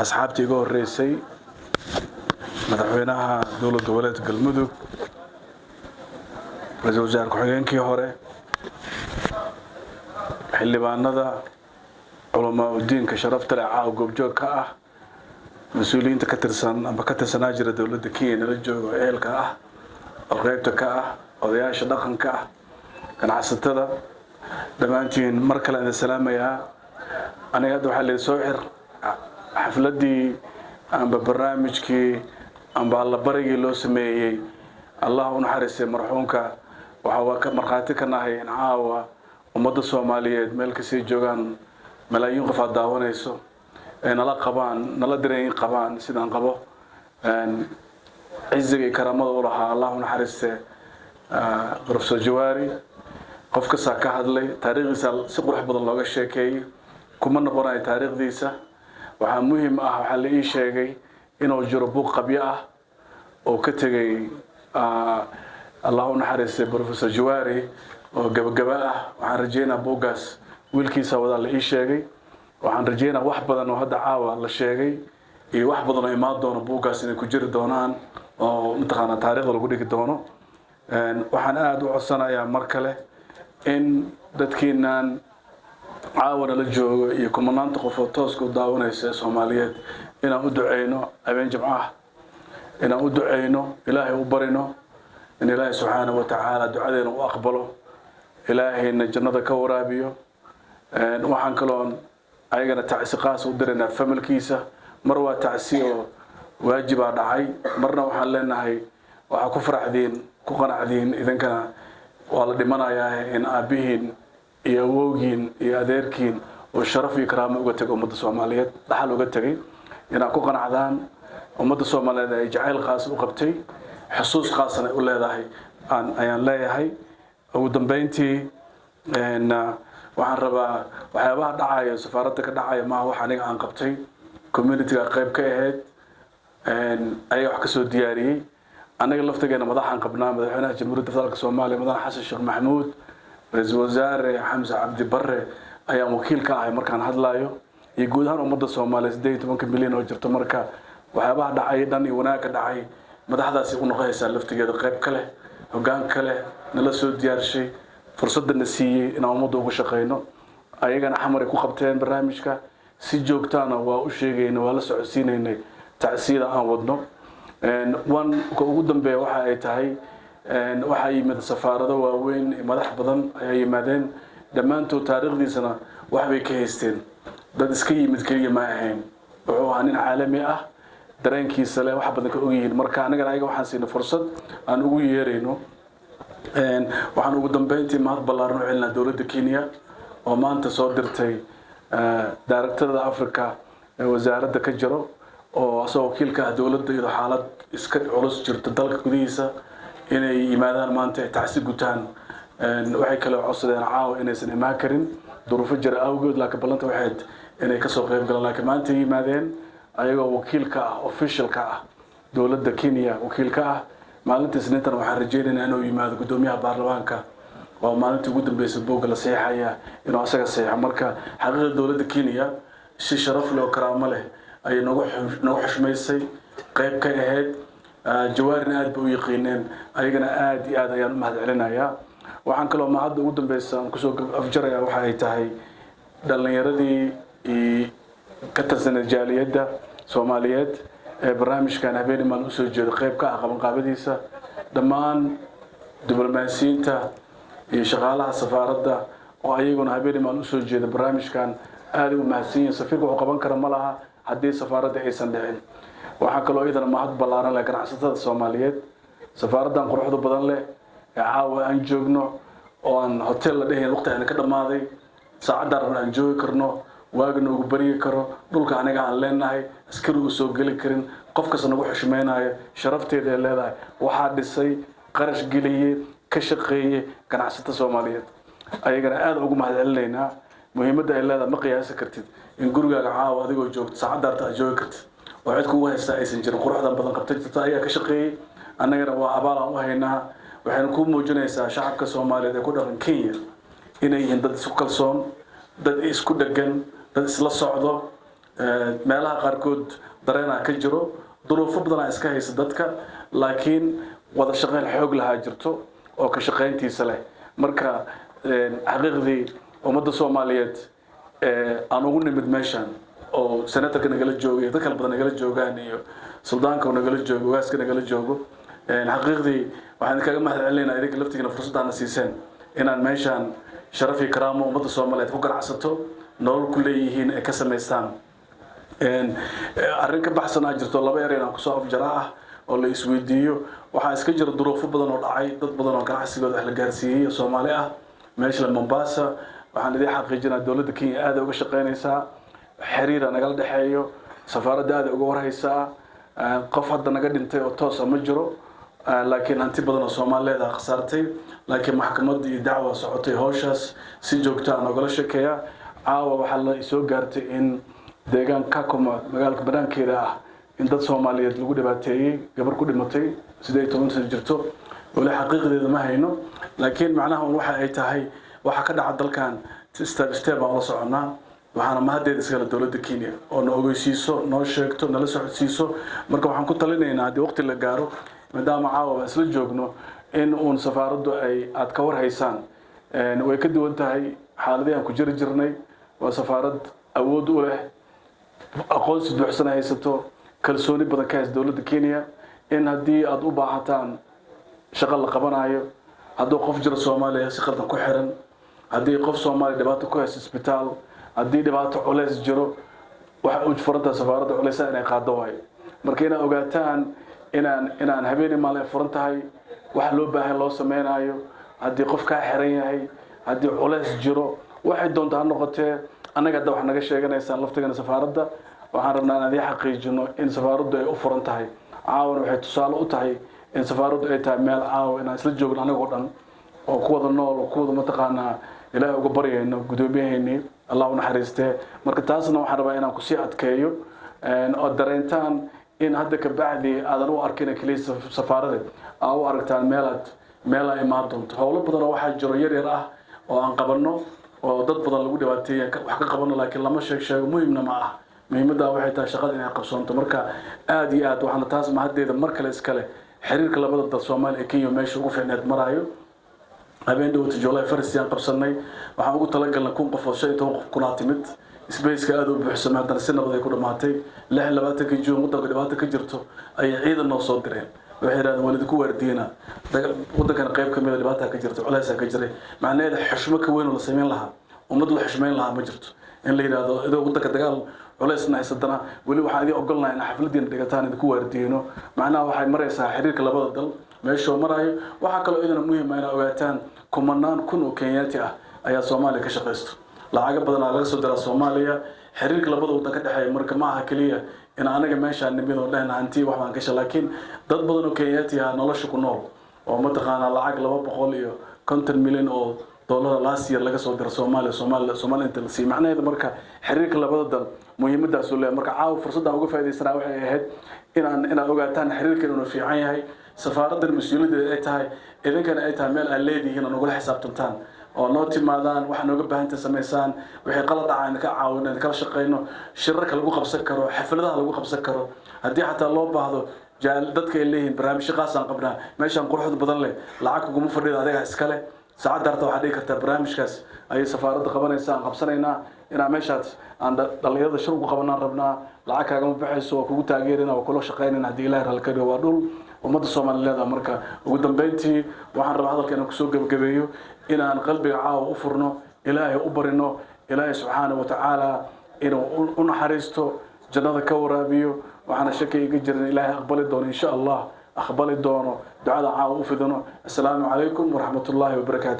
asxaabtii iga horeysay madaxweynaha dowladda goboleedka Galmudug ra'iisul wasaare ku-xigeenkii hore xildhibaanada culamaa u diinka sharafta leh caawa goobjoog ka ah mas'uuliyiinta ka tirsanaa jira dowladda Kenya la joogo eelka ah oo qaybta ka ah odayaasha dhaqanka ah ganacsatada dhammaantiin mar kale aan salaamayaa aniga hadda waxaa la soo xir xafladii amba barnaamijkii amba la barigii loo sameeyay Allah u naxariistay marxuumka waxa ka marxaati ka nahay in caawa ummadda Soomaaliyeed meel ka sii joogan malaayiin qof daawanayso nala qabaan nala dareen qabaan sidaan qabo ciziga karamada u lahaa Allah u naxariistay Professor Jawaari qofka saa ka hadlay taariikhdiisa si qurux badan looga sheekeeyay kuma noqonay taariikhdiisa waxa muhiim ah waxa la ii sheegay inuu jiro buuq qabyo ah oo ka tagay Allah u naxariistay Professor Jawaari oo gabagaba ah waxaan rajaynayaa buugaas wiilkiisa wada la ii sheegay waxaan rajaynayaa wax badan oo hadda caawa la sheegay iyo wax badan oo imaan doona buugaas inay ku jiri doonaan oo intaqaana taariikhda lagu dhigi doono waxaan aad u codsanayaa mar kale in dadkeenan caawana la joogo iyo kumanaanta qof oo toos ku daawanaysa Soomaaliyeed inaan u duceyno habeen jimcaha inaan u duceyno Ilaahay u barino in Ilaahay subhanahu wa ta'ala ducadeena u aqbalo Ilaahayna jannada ka waraabiyo waxaan kaloon ayagana tacsi qaas u dirina familkiisa mar waa tacsi oo waajib ah dhacay marna waxaan leenahay waxa ku faraxdeen ku qanacdeen idinkana waa la dhimanayaa in aabihiin iyo awowgiin iyo adeerkiin oo sharaf iyo karaamo uga tagay ummadda Soomaaliyeed dhaxal uga tagay inaa ku qanacdaan ummadda Soomaaliyeed ay jacayl qaas u qabtay xusuus qaasna u leedahay ayaan leeyahay ugu dambeyntii waxaan rabaa waxyaabaha dhacaya safaaradda ka dhacaya ma wax aniga aan qabtay community-ga qayb ka ahayd ay wax ka soo diyaariyay anaga laftigeena madaxan qabnaa madaxweynaha jamhuuriyadda federaalka Soomaaliya madax Xasan Sheekh Maxamuud ra'iisul wasaare Xamza Cabdi Barre ayaa wakiil ka ah markaan hadlaayo iyo guud ahaan ummadda Soomaaliyeed 18 milyan oo jirto marka waxyaabaha dhacay dhan iyo wanaag ka dhacay madaxdaasi u noqonaysa laftigeeda qayb kale hoggaan kale nala soo diyaarshay fursadna siiyay in ummadda ugu shaqeyno ayagana xamar ay ku qabteen barnaamijka si joogtaana waa u sheegayna waa la socodsiinaynay tacsiida aan wadno ka ugu dambeeya waxa ay tahay waxa yimid safaarado waaweyn madax badan ay yimaadeen dhamaantood taariikhdiisana wax bay ka haysteen dad iska yimid kaliya ma ahayn wuxuu ahaa nin caalami ah dareenkiisa leh wax badan ka og yihiin marka anaga ayaga waxaan siinay fursad aan ugu yeerayno waxaan ugu dambeyntii mahad ballaaran u celinaa dowladda Kenya oo maanta soo dirtay daaragtada Afrika ee wasaaradda ka jiro oo asoo wakiilka dowladda iyo xaalad iska culus jirta dalka gudihiisa inay yimaadaan maanta ay tacsi gutaan waxay kale codsadeen caawa inaysan imaan karin duruufo jira awgeed laakiin ballanta waxayd inay ka soo qayb galaan laakiin maanta yimaadeen ayagoo wakiilka ah officialka ah dowladda Kenya wakiilka ah maalintii Isniintan waxaan rajaynaynaa inuu yimaado gudoomiyaha baarlamaanka oo maalintii ugu dambeysay booga la saxiixaya inuu asaga saxiixo marka xaqiiqda dowladda Kenya si sharaf leh oo karaamo leh ay nagu xushmaysay qayb ka ahayd Jawaarina aad buu yaqiineen ayagana aad iyo aad ayaan u mahad celinayaa waxaan kaloo mahad ugu dambeysay aan ku soo afjaraya waxa ay tahay dhalinyaradii ka tirsan jaaliyadda Soomaaliyeed ee barnaamijkan habeenimo u soo jeedo qayb ka ah qabanqaabadiisa dhammaan diblomaasiyiinta iyo shaqaalaha safaaradda oo ayaguna habeenimo u soo jeedo barnaamijkan aad u mahadsan safiirka oo qaban kara ma laha haddii safaaradda aysan dhicin waxa kaloo idana mahad ballaaran leh ganacsatada Soomaaliyeed safaaraddan quruxda badan leh ee caawa aan joogno oo aan hotel la dhahayn waqtiga ka dhamaaday saacadda aan joogi karno waagna ugu bari karo dhulka aniga aan leenahay askari u soo gali karin qof kasta nagu xushmeenayo sharafteeda ay leedahay waxa dhisay qarash geliyay ka shaqeeyay ganacsatada Soomaaliyeed ayagana aad ugu mahad celinaynaa muhiimadda ay leedahay ma qiyaasi kartid in gurigaaga caawa adigoo joogto saacadda aad joogi kartid oo cid kugu haysta aysan jirin quruxdan badan qabtay jirta ayaa ka shaqeeyay annagana waa abaal aan u haynaa waxaan ku muujinaysaa shacabka Soomaaliyeed ee ku dhaqan Kenya inay yihiin dad isku kalsoon dad isku dhagan dad isla socdo meelaha qaarkood dareena ka jiro duruufo badan iska haysa dadka laakiin wada shaqeyn xoog lahaa jirto oo ka shaqeyntiisa leh marka xaqiiqdii ummadda Soomaaliyeed aan ugu nimid meeshan oo senatarka nagala joogay dadka badan nagala joogaan iyo suldaanka nagala joogo waaska nagala joogo xaqiiqdii waxaan kaga mahadcelinayaa idinka laftigiina fursadana siiseen inaan meeshan sharaf iyo karaamo ummadda Soomaaliyeed ku ganacsato nolol ku leeyihiin ee ka sameystaan arrin ka baxsan jirto laba eray aan ku soo afjaraa oo la isweydiiyo waxa iska jira duruufo badan oo dhacay dad badan oo ganacsigooda la gaarsiiyay Soomaali ah meesha Mombasa waxaan idin xaqiijinaa dawladda Kenya aad uga shaqeynaysaa xiriir naga dhaxeeyo safaaradda aad uga warhaysaa qof hadda naga dhintay oo toos ma jiro laakiin hanti badan oo Soomaaliyeed ah qasaartay laakiin maxkamadda iyo dacwada socotay hawshaas si joogto ah nagala shaqeeya caawa waxa la soo gaartay in deegaan Kakuma magaalada banaankeeda ah in dad Soomaaliyeed lagu dhibaateeyay gabar ku dhimatay 18 sano jirto wala xaqiiqadeeda ma hayno laakiin macnaha waxa ay tahay waxa ka dhaca dalkan step aan la soconaa waxaana mahaddeed iska dawladda Kenya oo noo ogeysiiso noo sheegto nala socodsiiso marka waxaan ku talinaynaa hadii waqti la gaaro maadaama caawa isla joogno in uun safaaraddu ay aad ka warhaysaan way ka duwan tahay xaaladii aan ku jirnay waa safaarad awood u leh aqoonsi buuxsan haysato kalsooni badan ka haysta dawladda Kenya in hadii aad u baahataan shaqo la qabanayo haddii qof jiro Soomaaliya si qaldan ku xiran haddii qof Soomaali dhibaato ku haysto isbitaal haddii dhibaato culays jiro waxa uu furanta safaaradda culays inay qaado way marka inay ogaataan inaan habeenimo maalin furan tahay wax loo baahan loo sameeyo haddii qof ka xiran yahay haddii culays jiro waxay doontaa noqotee anaga wax naga sheeganaysan laftigeena safaaradda waxaan rabnaa inaan xaqiijino in safaaraddu ay u furan tahay caawan waxay tusaale u tahay in safaaraddu ay tahay meel caawa inaan isla joogno anagoo dhan oo ku wada nool oo ku wada mataqaanaa ilaahay uga baryayno gudoomiyaheeni Allah una xariistee marka taasna waxaan rabaa inaan ku sii adkeeyo oo dareentaan in hadda ka bacdi aadan u arkin kaliya safaaradda oo aragtaan meel ay imaan doonto hawlo badan oo waxa jiro yar ah oo aan qabanno oo dad badan lagu dhibaateeyay wax ka qabanno laakiin lama sheego muhiimna ma ah muhiimada waxay tahay shaqada inay qabsoonto marka aad iyo aad waxaan taas mahaddeeda mar kale iskale xiriirka labada dal Soomaaliya iyo Kenya meesha ugu fiicneed maraayo habeen dhawta July farsiyan qabsanay waxaan ugu talagalnay kun qof oo 15 qof kuna timid space-ka aad u buuxsamay haddana si nabad ay ku dhamaatay 26 June waddanka dhibaato ka jirto ay ciidan noo soo direen waxay yiraahdeen waalidku waardiina waddankan qayb ka mid ah dhibaato ka jirto culays ka jiray macnaheedu xushmo ka weyn oo la sameyn lahaa ummad la xushmeyn lahaa ma jirto in la yiraahdo idoo waddanka dagaal culaysna haysadana wali waxa idin ogolnahay in xafladeen dhigataan idinku waardiino macnaha waxay maraysaa xiriirka labada dal meesha marayo waxa kale oo idin muhiim ah in ogaataan kumanaan kun oo Kenyaati ah ayaa Soomaaliya ka shaqeysto lacag badan laga soo diraa Soomaaliya xiriirka labada waddan ka dhaxeeya marka ma aha kaliya in anaga meesha nimid oo dhan hanti wax baan ka shalay laakiin dad badan oo Kenyaati ah nolosha ku nool oo mataqaana lacag 250 milyan oo dollar last year laga soo diray Soomaaliya inta la sii macnaheedu marka xiriirka labada dal muhiimadaas oo leeyahay marka caaw fursad aan uga faa'iideysanaa waxay ahayd inaan ogaataan xiriirka inuu fiican yahay safaaradda mas'uuliyadda ay tahay idinkana ay tahay meel aan leedihiin oo nagula xisaabtantaan oo noo timaadaan waxa nooga baahan sameysaan wixii qalad dhacay ka caawinaan kala shaqeyno shirarka lagu qabsan karo xafladaha lagu qabsan karo haddii xataa loo baahdo dadka ay leeyihiin barnaamij qaas aan qabnaa meeshaan quruxda badan leh lacag kuma fadhiyo adiga iska leh saacad darta waxa dhigi kartaa barnaamijkaas ay safaaradda qabanaysaa qabsanaynaa inaan meeshaas aan dhalinyarada shir ugu qabanaan rabnaa lacag kaaga ma baxayso oo kugu taageerina oo kula shaqeynayna hadii Ilaahay raalli ka dhigo waa dhul ummadda Soomaaliyeed marka ugu dambeyntii waxaan rabaa hadalkan ku soo gabagabeeyo inaan qalbiga caawa u furno Ilaahay u barino Ilaahay subhanahu wa ta'ala inuu u naxariisto jannada ka waraabiyo waxaana shaki iga jirin Ilaahay aqbali doono insha Allah aqbali doono ducada caawa u fidano assalaamu calaykum wa rahmatullaahi wa barakaatuh